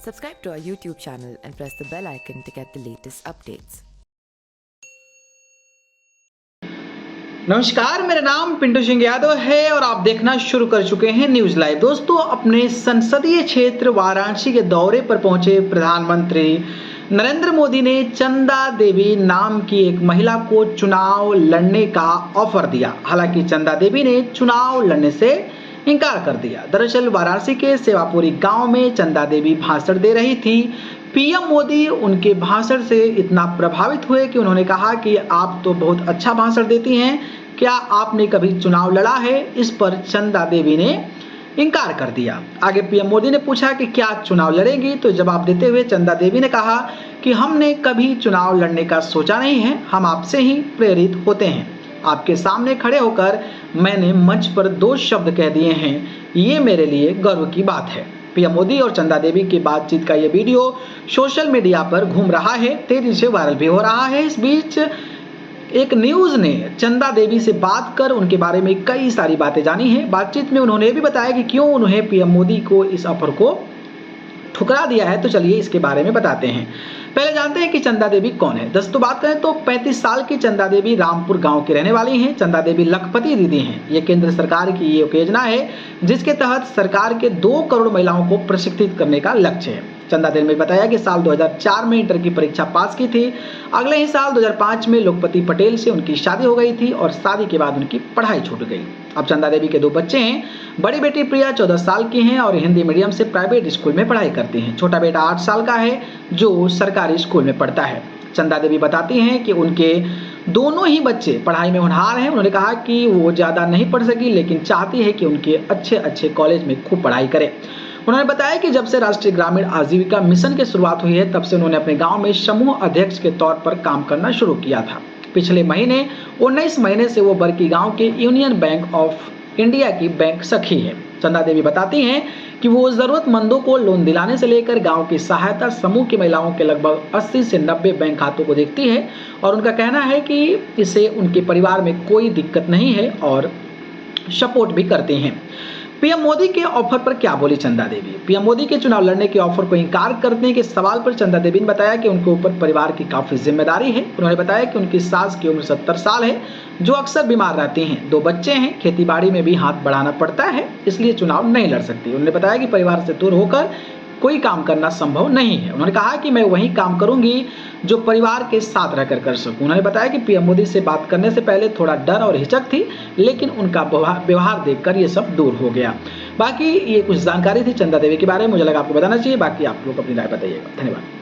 Subscribe to our YouTube channel and press the bell icon to get the latest updates. नमस्कार, मेरा नाम पिंटू सिंह यादव है और आप देखना शुरू कर चुके हैं न्यूज लाइव। दोस्तों, अपने संसदीय क्षेत्र वाराणसी के दौरे पर पहुंचे प्रधानमंत्री नरेंद्र मोदी ने चंदा देवी नाम की एक महिला को चुनाव लड़ने का ऑफर दिया। हालांकि चंदा देवी ने चुनाव लड़ने से इनकार कर दिया। दरअसल वाराणसी के सेवापुरी गांव में चंदा देवी भाषण दे रही थी। पीएम मोदी उनके भाषण से इतना प्रभावित हुए कि उन्होंने कहा कि आप तो बहुत अच्छा भाषण देती हैं, क्या आपने कभी चुनाव लड़ा है? इस पर चंदा देवी ने इनकार कर दिया। आगे पीएम मोदी ने पूछा कि क्या चुनाव लड़ेंगी, तो जवाब देते हुए चंदा देवी ने कहा कि हमने कभी चुनाव लड़ने का सोचा नहीं है, हम आपसे ही प्रेरित होते हैं। आपके सामने खड़े होकर मैंने मंच पर 2 शब्द कह दिए हैं, ये मेरे लिए गर्व की बात है। पीएम मोदी और चंदा देवी की बातचीत का ये वीडियो सोशल मीडिया पर घूम रहा है, तेजी से वायरल भी हो रहा है। इस बीच एक न्यूज ने चंदा देवी से बात कर उनके बारे में कई सारी बातें जानी हैं। बातचीत में उन्होंने भी बताया कि क्यों उन्हें पीएम मोदी को इस ऑफर को ठुकरा दिया है। तो चलिए इसके बारे में बताते हैं। पहले जानते हैं कि चंदा देवी कौन है। दोस्तों, बात करें तो 35 साल की चंदा देवी रामपुर गांव की रहने वाली हैं। चंदा देवी लखपति दीदी हैं। ये केंद्र सरकार की ये योजना है जिसके तहत सरकार के 2 करोड़ महिलाओं को प्रशिक्षित करने का लक्ष्य है। चंदा देवी ने बताया कि साल 2004 में इंटर की परीक्षा पास की थी। अगले ही साल 2005 में लोकपति पटेल से उनकी शादी हो गई थी और शादी के बाद उनकी पढ़ाई छूट गई। अब चंदा देवी के 2 बच्चे हैं। बड़ी बेटी प्रिया 14 साल की हैं और हिंदी मीडियम से प्राइवेट स्कूल में पढ़ाई करती हैं। छोटा बेटा 8 साल का है जो सरकारी स्कूल में पढ़ता है। चंदा देवी बताती हैं कि उनके दोनों ही बच्चे पढ़ाई में होनहार हैं। उन्होंने कहा कि वो ज़्यादा नहीं पढ़ सकी लेकिन चाहती है कि उनके अच्छे कॉलेज में खूब पढ़ाई करें। उन्होंने बताया कि जब से राष्ट्रीय ग्रामीण आजीविका मिशन की शुरुआत हुई है तब से उन्होंने अपने गांव में समूह अध्यक्ष के तौर पर काम करना शुरू किया था। पिछले महीने 19 महीने से वो बरकी गांव के यूनियन बैंक ऑफ इंडिया की बैंक सखी है। चंदा देवी बताती हैं कि वो जरूरतमंदों को लोन दिलाने से लेकर गांव की सहायता समूह की महिलाओं के लगभग 80 से 90 बैंक खातों को देखती है और उनका कहना है कि इससे उनके परिवार में कोई दिक्कत नहीं है और सपोर्ट भी करते हैं। पीएम मोदी के ऑफर पर क्या बोली चंदा देवी? पीएम मोदी के चुनाव लड़ने के ऑफर को इनकार करने के सवाल पर चंदा देवी ने बताया कि उनके ऊपर परिवार की काफी जिम्मेदारी है। उन्होंने बताया कि उनकी सास की उम्र 70 साल है जो अक्सर बीमार रहती हैं। 2 बच्चे हैं, खेतीबाड़ी में भी हाथ बढ़ाना पड़ता है, इसलिए चुनाव नहीं लड़ सकती। उन्होंने बताया कि परिवार से दूर होकर कोई काम करना संभव नहीं है। उन्होंने कहा कि मैं वही काम करूंगी जो परिवार के साथ रहकर कर सकूं। उन्होंने बताया कि पीएम मोदी से बात करने से पहले थोड़ा डर और हिचक थी लेकिन उनका व्यवहार देखकर ये सब दूर हो गया। बाकी ये कुछ जानकारी थी चंदा देवी के बारे में, मुझे लगा आपको बताना चाहिए। बाकी आप लोग अपनी राय बताइएगा। धन्यवाद।